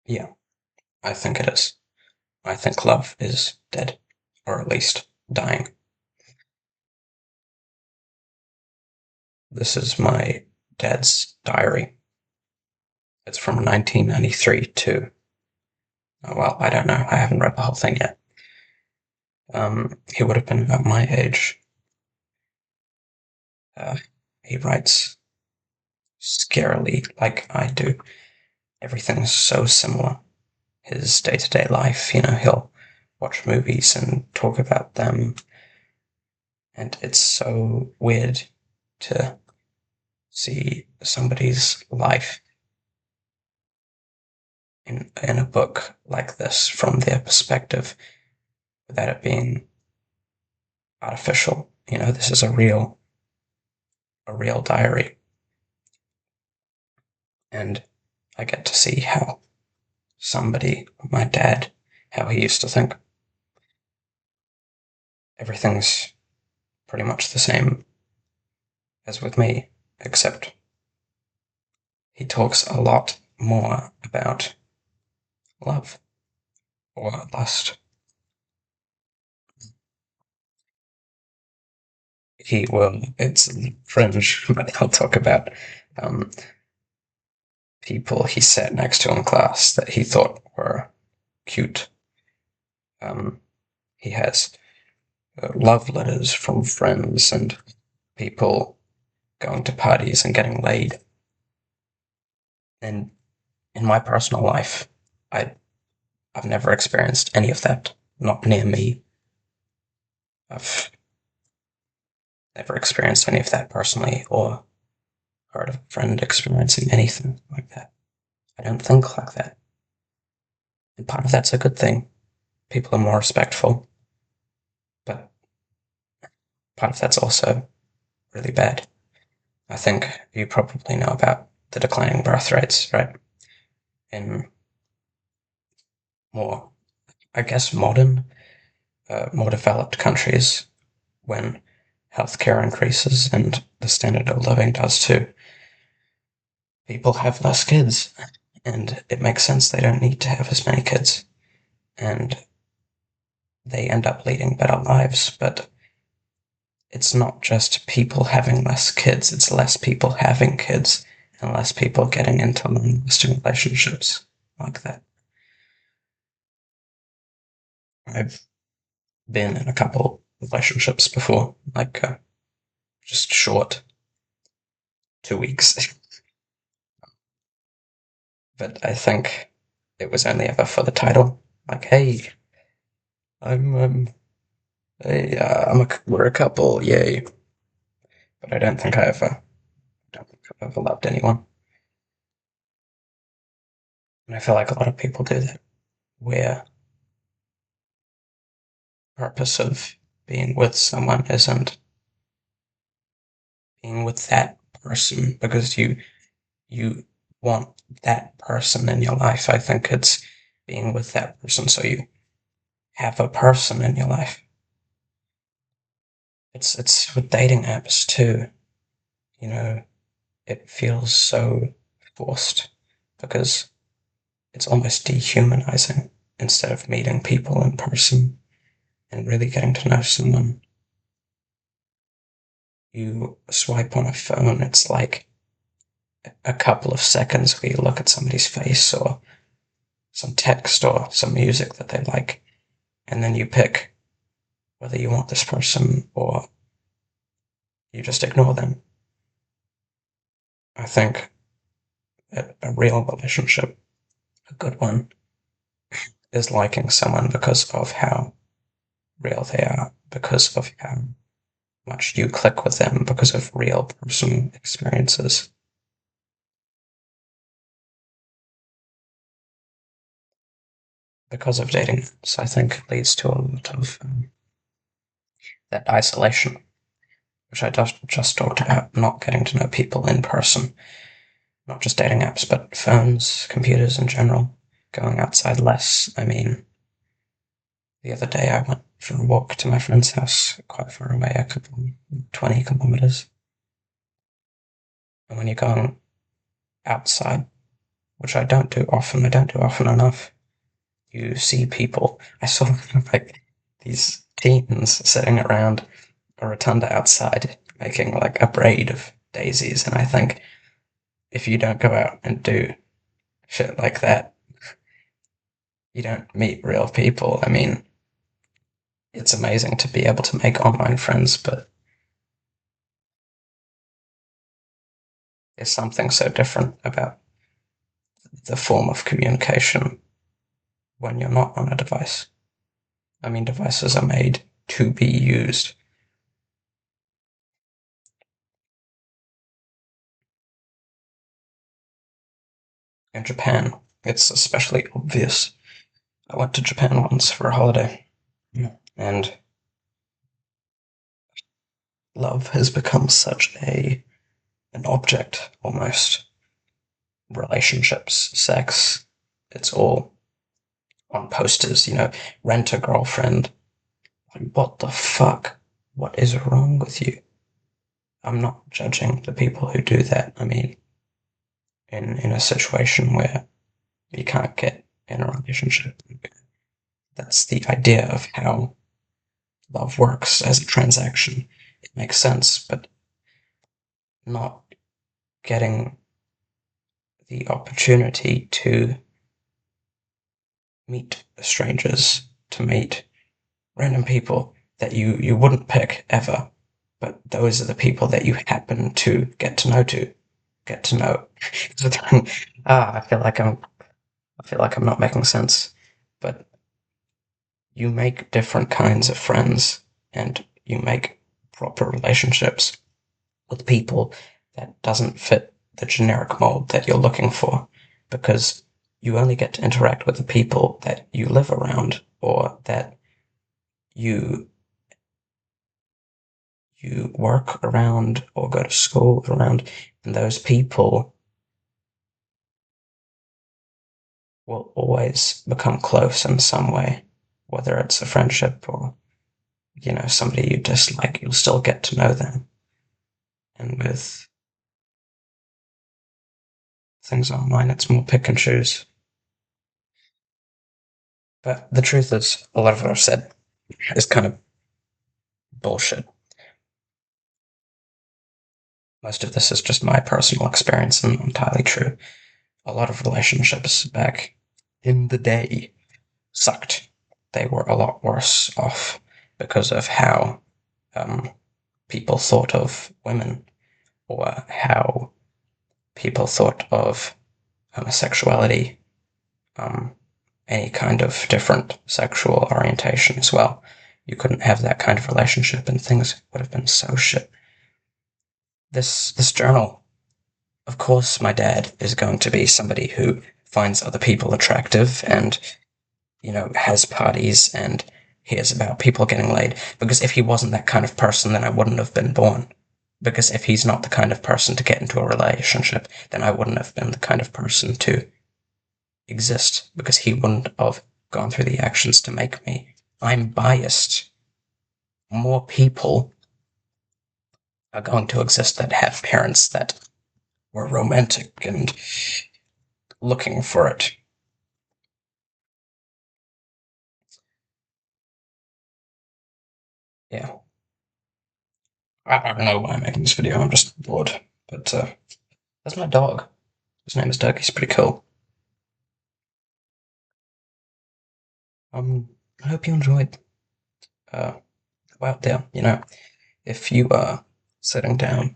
Yeah, I think it is. I think love is dead, or at least dying. This is my dad's diary. It's from 1993 to, oh, well, I don't know. I haven't read the whole thing yet. He would have been about my age. Uh, he writes scarily like I do. Everything's so similar. His day to day life, he'll watch movies and talk about them. And it's so weird to see somebody's life in a book like this from their perspective without it being artificial. This is a real diary. And I get to see how my dad, how he used to think. Everything's pretty much the same as with me, except he talks a lot more about love or lust. It's fringe, but he'll talk about um, people he sat next to in class that he thought were cute. Um, he has love letters from friends and people going to parties and getting laid. And in my personal life, I I've never experienced any of that. Not near me. I've never experienced any of that personally, or heard of a friend experiencing anything like that. I don't think like that. And part of that's a good thing. People are more respectful, but part of that's also really bad. I think you probably know about the declining birth rates, right? In more, I guess, more developed countries, when healthcare increases and the standard of living does too, people have less kids, and it makes sense they don't need to have as many kids, and they end up leading better lives. But it's not just people having less kids, it's less people having kids and less people getting into long-lasting relationships like that. I've been in a couple relationships before, like just short 2 weeks, but I think it was only ever for the title. Like, hey, I'm hey, we're a couple, yay! But don't think I've ever loved anyone, and I feel like a lot of people do that, where the purpose of being with someone isn't being with that person because you want that person in your life. I think it's being with that person so you have a person in your life. It's with dating apps too. You know, it feels so forced because it's almost dehumanizing instead of meeting people in person and really getting to know someone. You swipe on a phone, it's like a couple of seconds where you look at somebody's face or some text or some music that they like, and then you pick whether you want this person or you just ignore them. I think a real relationship, a good one, is liking someone because of how real they are, because of how much you click with them, because of real personal experiences. Because of dating, so I think leads to a lot of that isolation, which I just talked about, not getting to know people in person, not just dating apps, but phones, computers in general, going outside less. I mean, the other day I went for a walk to my friend's house, quite far away, 20 kilometers. And when you're going outside which I don't do often. I don't do often enough. You see people. I saw like these teens sitting around a rotunda outside making like a braid of daisies, and I think if you don't go out and do shit like that, you don't meet real people. I mean, it's amazing to be able to make online friends, but there's something so different about the form of communication when you're not on a device. I mean, devices are made to be used. In Japan, it's especially obvious. I went to Japan once for a holiday, and love has become such an object almost. Relationships, sex, it's all on posters, rent a girlfriend. Like, what the fuck? What is wrong with you? I'm not judging the people who do that. I mean, in a situation where you can't get in a relationship, that's the idea of how love works as a transaction. It makes sense, but not getting the opportunity to meet strangers, to meet random people that you wouldn't pick ever, but those are the people that you happen to get to know. I feel like I'm not making sense, but you make different kinds of friends and you make proper relationships with people that doesn't fit the generic mold that you're looking for, because you only get to interact with the people that you live around or that you you work around or go to school around, and those people will always become close in some way, whether it's a friendship or, somebody you dislike, you'll still get to know them. And with things online, it's more pick and choose. But the truth is, a lot of what I've said is kind of bullshit. Most of this is just my personal experience and not entirely true. A lot of relationships back in the day sucked. They were a lot worse off because of how um, people thought of women or how people thought of homosexuality, um, any kind of different sexual orientation as well. You couldn't have that kind of relationship, and things would have been so shit. This journal, of course, my dad is going to be somebody who finds other people attractive and has parties and hears about people getting laid. Because if he wasn't that kind of person, then I wouldn't have been born. Because if he's not the kind of person to get into a relationship, then I wouldn't have been the kind of person to exist. Because he wouldn't have gone through the actions to make me. I'm biased. More people are going to exist that have parents that were romantic and looking for it. Yeah. I don't know why I'm making this video. I'm just bored. But that's my dog. His name is Doug. He's pretty cool. I hope you enjoyed. Go out there. If you are sitting down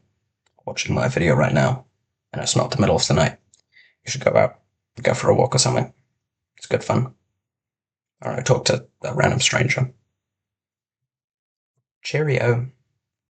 watching my video right now, and it's not the middle of the night, you should go out, go for a walk or something. It's good fun. I don't know, talk to a random stranger. Cheerio.